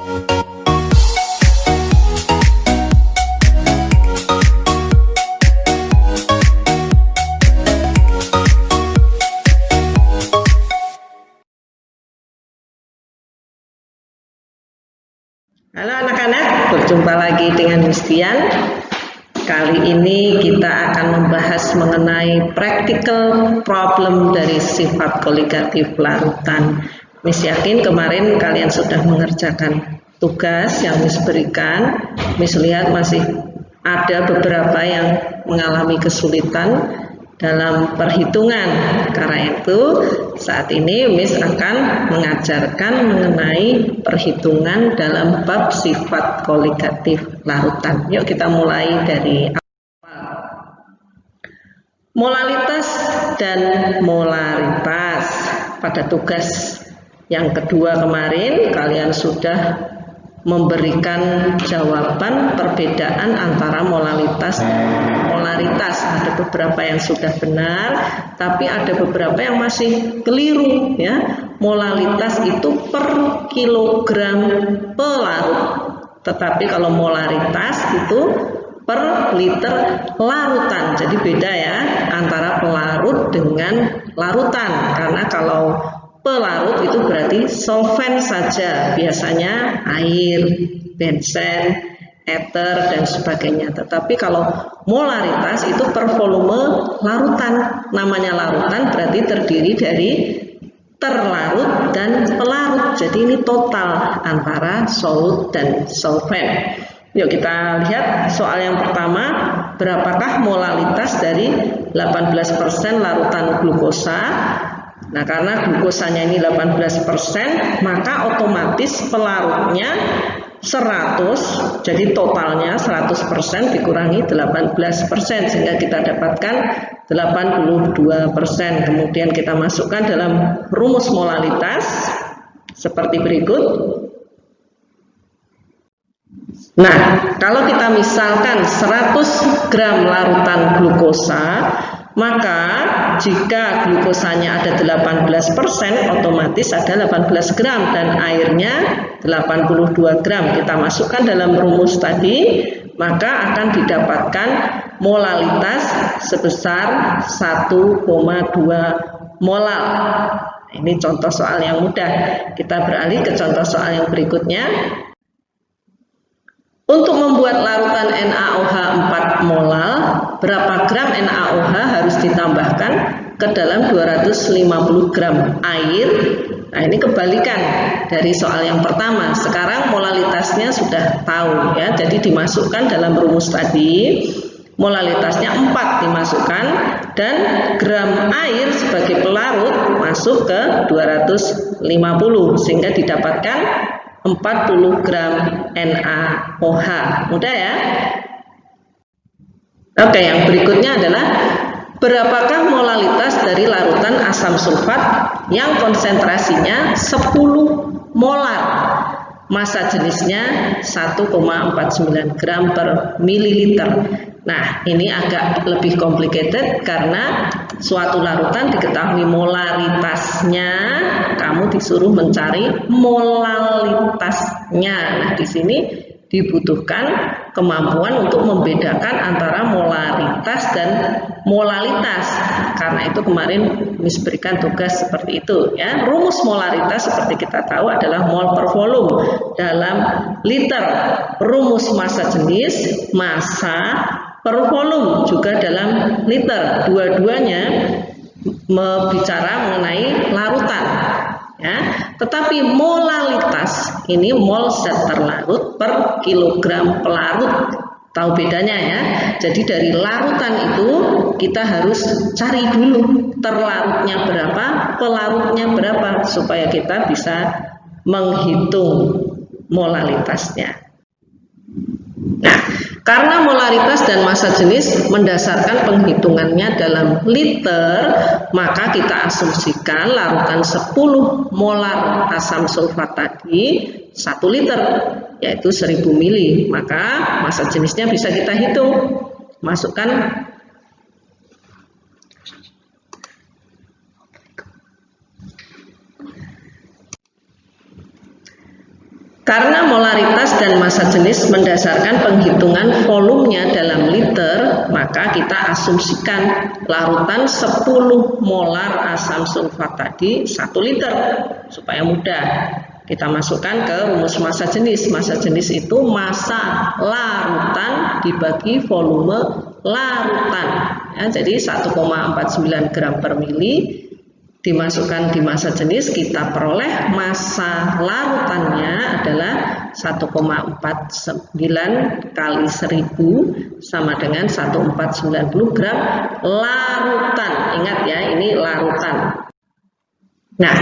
Halo anak-anak, berjumpa lagi dengan Miss Dian. Kali ini kita akan membahas mengenai practical problem dari sifat koligatif larutan. Miss yakin kemarin kalian sudah mengerjakan tugas yang Miss berikan. Miss lihat masih ada beberapa yang mengalami kesulitan dalam perhitungan. Karena itu saat ini Miss akan mengajarkan mengenai perhitungan dalam bab sifat koligatif larutan. Yuk kita mulai dari awal. Molalitas dan molaritas. Pada tugas yang kedua kemarin kalian sudah memberikan jawaban perbedaan antara molalitas dan molaritas. Ada beberapa yang sudah benar, tapi ada beberapa yang masih keliru ya. Molalitas itu per kilogram pelarut, tetapi kalau molaritas itu per liter larutan. Jadi beda ya antara pelarut dengan larutan, karena kalau pelarut itu berarti solvent saja, biasanya air, benzen, ether dan sebagainya. Tetapi kalau molaritas itu per volume larutan. Namanya larutan berarti terdiri dari terlarut dan pelarut. Jadi ini total antara solut dan solvent. Yuk kita lihat soal yang pertama. Berapakah molalitas dari 18% larutan glukosa? Nah, karena glukosanya ini 18%, maka otomatis pelarutnya 100, jadi totalnya 100% dikurangi 18%, sehingga kita dapatkan 82%. Kemudian kita masukkan dalam rumus molalitas seperti berikut. Nah, kalau kita misalkan 100 gram larutan glukosa, maka jika glukosanya ada 18%, otomatis ada 18 gram dan airnya 82 gram. Kita masukkan dalam rumus tadi, maka akan didapatkan molalitas sebesar 1,2 molal. Ini contoh soal yang mudah. Kita beralih ke contoh soal yang berikutnya. Untuk membuat larutan NaOH 4 molal, berapa gram NaOH harus ditambahkan ke dalam 250 gram air? Nah, ini kebalikan dari soal yang pertama. Sekarang molalitasnya sudah tahu ya, jadi dimasukkan dalam rumus tadi. Molalitasnya 4 dimasukkan dan gram air sebagai pelarut masuk ke 250 sehingga didapatkan 40 gram NaOH. Mudah ya? Oke, yang berikutnya adalah berapakah molalitas dari larutan asam sulfat yang konsentrasinya 10 molar? Massa jenisnya 1,49 gram per mililiter. Nah, ini agak lebih complicated karena suatu larutan diketahui molaritasnya, kamu disuruh mencari molalitasnya. Nah, di sini dibutuhkan kemampuan untuk membedakan antara molaritas dan molalitas. Karena itu kemarin Miss berikan tugas seperti itu ya. Rumus molaritas seperti kita tahu adalah mol per volume dalam liter. Rumus massa jenis massa per volume juga dalam liter. Dua-duanya berbicara mengenai larutan ya. Tetapi molalitas ini mol zat terlarut per kilogram pelarut. Tahu bedanya ya. Jadi dari larutan itu kita harus cari dulu terlarutnya berapa, pelarutnya berapa, supaya kita bisa menghitung molalitasnya. Nah, karena molaritas dan massa jenis mendasarkan penghitungannya dalam liter, maka kita asumsikan larutan 10 molar asam sulfat tadi 1 liter, yaitu 1000 mili. Maka massa jenisnya bisa kita hitung. Masukkan Karena molaritas dan massa jenis mendasarkan penghitungan volumenya dalam liter, maka kita asumsikan larutan 10 molar asam sulfat tadi 1 liter. Supaya mudah, kita masukkan ke rumus massa jenis. Massa jenis itu massa larutan dibagi volume larutan. Ya, jadi 1,49 gram per mili dimasukkan di massa jenis, kita peroleh massa larutannya adalah 1,49 kali 1000 sama dengan 1490 gram larutan. Ingat ya, ini larutan. Nah,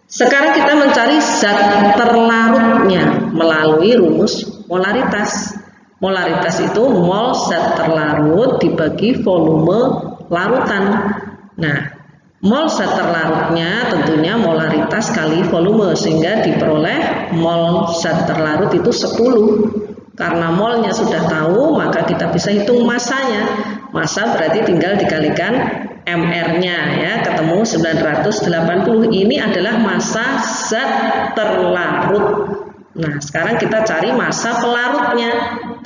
sekarang kita mencari zat terlarutnya melalui rumus molaritas. Molaritas itu mol zat terlarut dibagi volume larutan. Nah, mol zat terlarutnya tentunya molaritas kali volume, sehingga diperoleh mol zat terlarut itu 10. Karena molnya sudah tahu, maka kita bisa hitung massanya. Massa berarti tinggal dikalikan mR-nya ya, ketemu 980. Ini adalah massa zat terlarut. Nah, sekarang kita cari massa pelarutnya.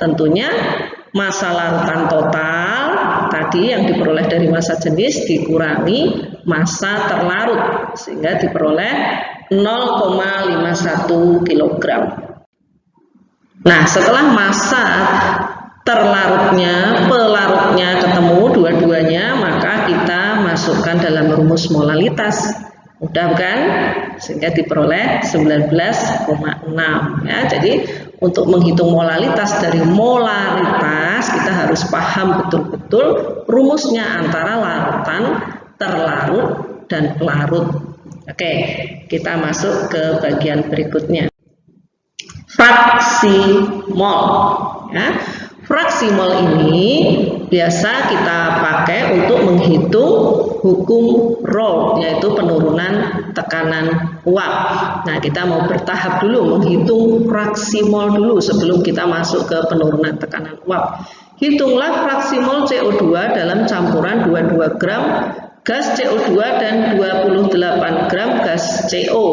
Tentunya massa larutan total tadi yang diperoleh dari massa jenis dikurangi massa terlarut, sehingga diperoleh 0,51 kg. Nah, setelah massa terlarutnya, pelarutnya ketemu dua-duanya, maka kita masukkan dalam rumus molalitas. Mudah bukan? Sehingga diperoleh 19,6 ya. Jadi untuk menghitung molalitas dari molaritas, kita harus paham betul-betul rumusnya antara larutan, terlarut, dan pelarut. Oke, kita masuk ke bagian berikutnya. Fraksi mol ya. Fraksi mol ini biasa kita pakai untuk menghitung hukum Raoult, yaitu penurunan tekanan uap. Nah, kita mau bertahap dulu menghitung fraksi mol dulu sebelum kita masuk ke penurunan tekanan uap. Hitunglah fraksi mol CO2 dalam campuran 22 gram gas CO2 dan 28 gram gas CO.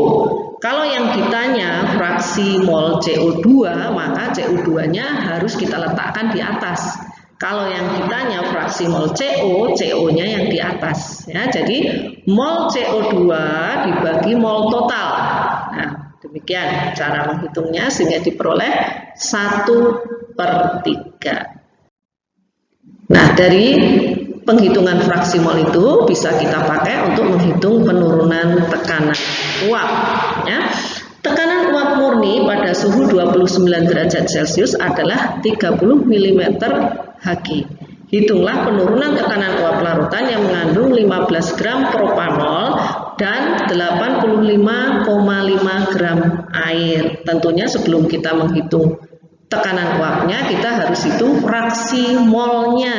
Kalau yang ditanya fraksi mol CO2, maka CO2-nya harus kita letakkan di atas. Kalau yang ditanya fraksi mol CO, CO-nya yang di atas. Ya, jadi mol CO2 dibagi mol total. Nah, demikian cara menghitungnya sehingga diperoleh 1/3. Nah, dari penghitungan fraksi mol itu bisa kita pakai untuk menghitung penurunan tekanan uap. Ya. Tekanan uap murni pada suhu 29 derajat Celcius adalah 30 mm Hg. Hitunglah penurunan tekanan uap larutan yang mengandung 15 gram propanol dan 85,5 gram air. Tentunya sebelum kita menghitung tekanan uapnya, kita harus hitung fraksi molnya.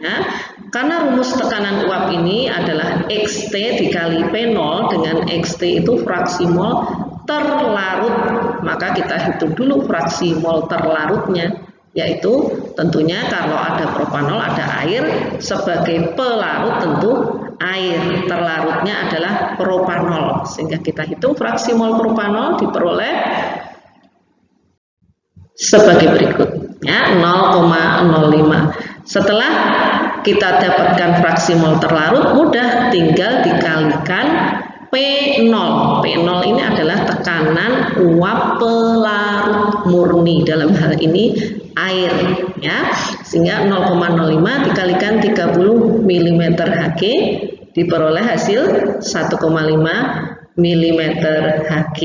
Ya. Karena rumus tekanan uap ini adalah XT dikali P0, dengan XT itu fraksi mol terlarut, maka kita hitung dulu fraksi mol terlarutnya, yaitu tentunya kalau ada propanol, ada air, sebagai pelarut tentu air, terlarutnya adalah propanol, sehingga kita hitung fraksi mol propanol diperoleh sebagai berikut ya, 0,05. Setelah kita dapatkan fraksi mol terlarut, mudah, tinggal dikalikan P0. P0 ini adalah tekanan uap pelarut murni, dalam hal ini air ya. Sehingga 0,05 dikalikan 30 mm Hg diperoleh hasil 1,5 mm Hg.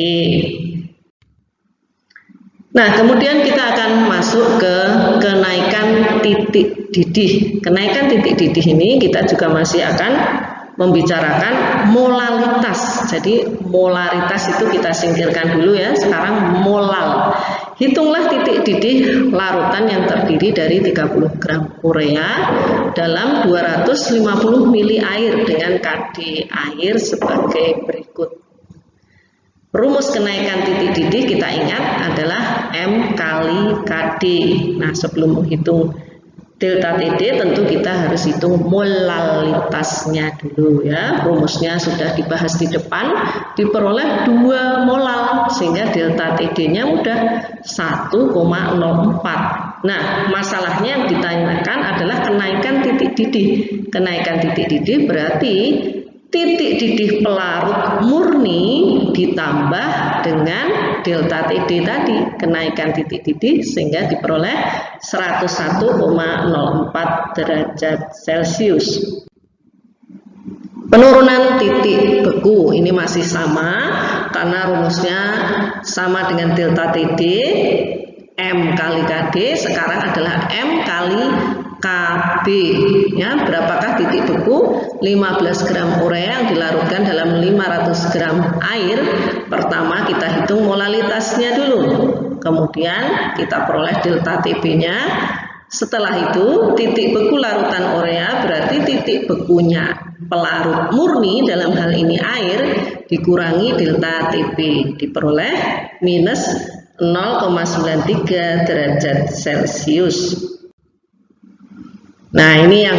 Nah, kemudian kita akan masuk ke kenaikan titik didih. Kenaikan titik didih ini kita juga masih akan membicarakan molalitas. Jadi molaritas itu kita singkirkan dulu ya. Sekarang molal. Hitunglah titik didih larutan yang terdiri dari 30 gram urea dalam 250 mili air dengan KD air sebagai berikut. Rumus kenaikan titik didih kita ingat adalah M kali KD. Nah, sebelum menghitung delta TD tentu kita harus hitung molalitasnya dulu ya. Rumusnya sudah dibahas di depan, diperoleh 2 molal sehingga delta TD-nya udah 1,04. Nah, masalahnya yang ditanyakan adalah kenaikan titik didih. Kenaikan titik didih berarti titik didih pelarut murni ditambah dengan delta TD tadi, kenaikan titik didih sehingga diperoleh 101,04 derajat Celcius. Penurunan titik beku ini masih sama karena rumusnya sama dengan delta TD, M kali KD sekarang adalah M kali KB ya. Berapakah titik beku? 15 gram urea yang dilarutkan dalam 500 gram air. Pertama kita hitung molalitasnya dulu, kemudian kita peroleh delta TB-nya. Setelah itu titik beku larutan urea berarti titik bekunya pelarut murni dalam hal ini air dikurangi delta TB, diperoleh minus 0,93 derajat Celcius. Nah, ini yang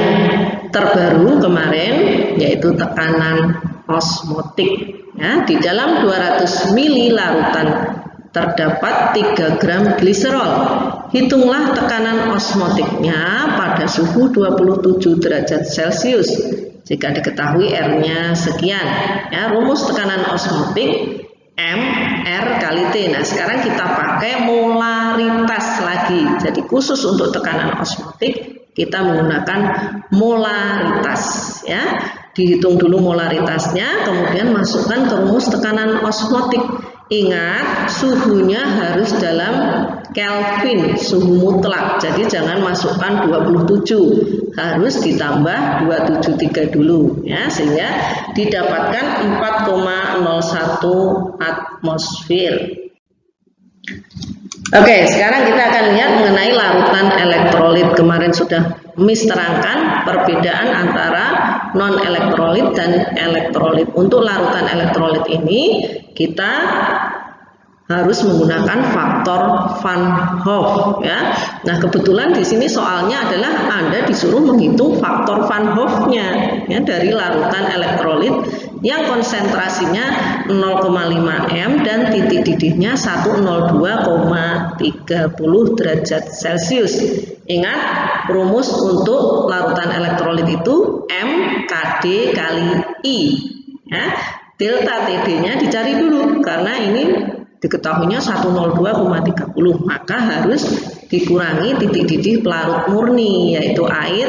terbaru kemarin yaitu tekanan osmotik ya. Di dalam 200 ml larutan terdapat 3 gram gliserol. Hitunglah tekanan osmotiknya pada suhu 27 derajat Celcius jika diketahui R-nya sekian ya. Rumus tekanan osmotik M R kali T. Nah, sekarang kita pakai molaritas lagi. Jadi khusus untuk tekanan osmotik kita menggunakan molaritas ya. Dihitung dulu molaritasnya, kemudian masukkan ke rumus tekanan osmotik. Ingat, suhunya harus dalam Kelvin, suhu mutlak. Jadi jangan masukkan 27, harus ditambah 273 dulu ya, sehingga didapatkan 4,01 atmosfer. Oke, sekarang kita akan lihat mengenai larutan elektrolit. Kemarin sudah Miss terangkan perbedaan antara non-elektrolit dan elektrolit. Untuk larutan elektrolit ini kita harus menggunakan faktor Van Hoff ya. Nah, kebetulan di sini soalnya adalah Anda disuruh menghitung faktor Van Hoff-nya ya, dari larutan elektrolit yang konsentrasinya 0,5 M dan titik didihnya 102,30 derajat Celcius. Ingat, rumus untuk larutan elektrolit itu M KD kali I ya. Delta TD-nya dicari dulu karena ini diketahuinya 102,30, maka harus dikurangi titik didih pelarut murni yaitu air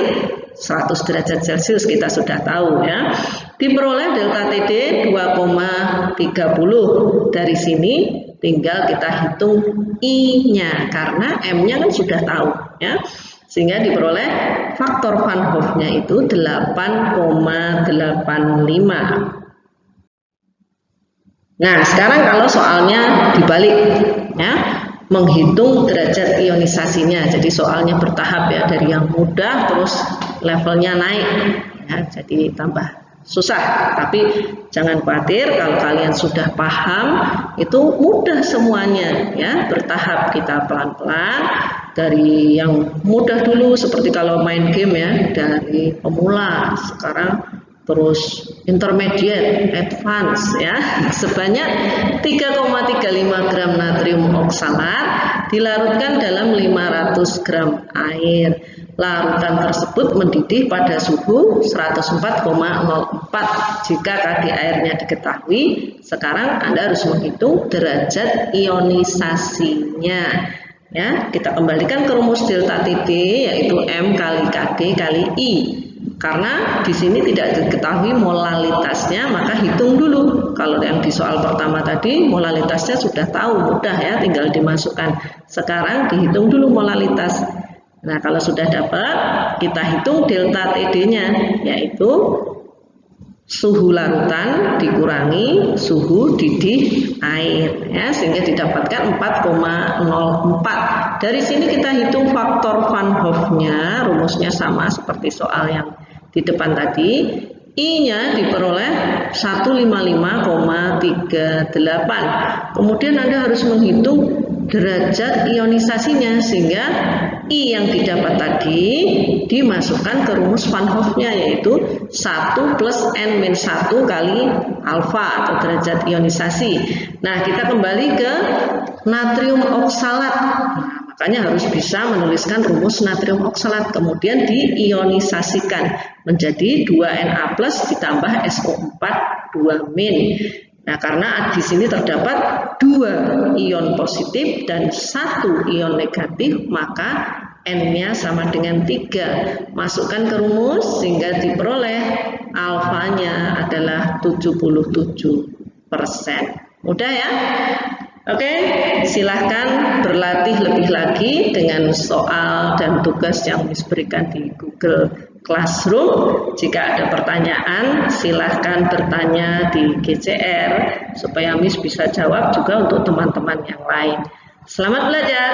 100 derajat Celcius, kita sudah tahu ya. Diperoleh delta TD 2,30. Dari sini tinggal kita hitung I-nya karena M-nya kan sudah tahu ya. Sehingga diperoleh faktor Van Hoff-nya itu 8,85. Nah, sekarang kalau soalnya dibalik ya, menghitung derajat ionisasinya. Jadi soalnya bertahap ya, dari yang mudah terus levelnya naik ya, jadi tambah susah. Tapi jangan khawatir, kalau kalian sudah paham itu mudah semuanya ya, bertahap. Kita pelan-pelan dari yang mudah dulu, seperti kalau main game ya, dari pemula sekarang terus intermediate, advance ya. Sebanyak 3,35 gram natrium oksalat dilarutkan dalam 500 gram air. Larutan tersebut mendidih pada suhu 104,04. Jika KD airnya diketahui, sekarang Anda harus menghitung derajat ionisasinya ya. Kita kembalikan ke rumus delta TD yaitu M kali KD kali I. Karena di sini tidak diketahui molalitasnya, maka hitung dulu. Kalau yang di soal pertama tadi molalitasnya sudah tahu, mudah ya, tinggal dimasukkan. Sekarang dihitung dulu molalitas. Nah, kalau sudah dapat, kita hitung delta TD-nya, yaitu suhu larutan dikurangi suhu didih air ya, sehingga didapatkan 4,04. Dari sini kita hitung faktor Van Hoff-nya, rumusnya sama seperti soal yang di depan tadi. I-nya diperoleh 155,38. Kemudian Anda harus menghitung derajat ionisasinya, sehingga I yang didapat tadi dimasukkan ke rumus Van Hoff-nya, yaitu 1 plus N-1 kali alfa atau derajat ionisasi. Nah, kita kembali ke natrium oksalat. Nah, makanya harus bisa menuliskan rumus natrium oksalat, kemudian diionisasikan menjadi 2Na plus ditambah SO4 2-. Nah, karena di sini terdapat 2 ion positif dan 1 ion negatif, maka N-nya sama dengan 3. Masukkan ke rumus sehingga diperoleh alfanya adalah 77%. Mudah ya? Oke, silahkan berlatih lebih lagi dengan soal dan tugas yang Miss berikan di Google Classroom. Jika ada pertanyaan, silahkan bertanya di GCR supaya Miss bisa jawab juga untuk teman-teman yang lain. Selamat belajar.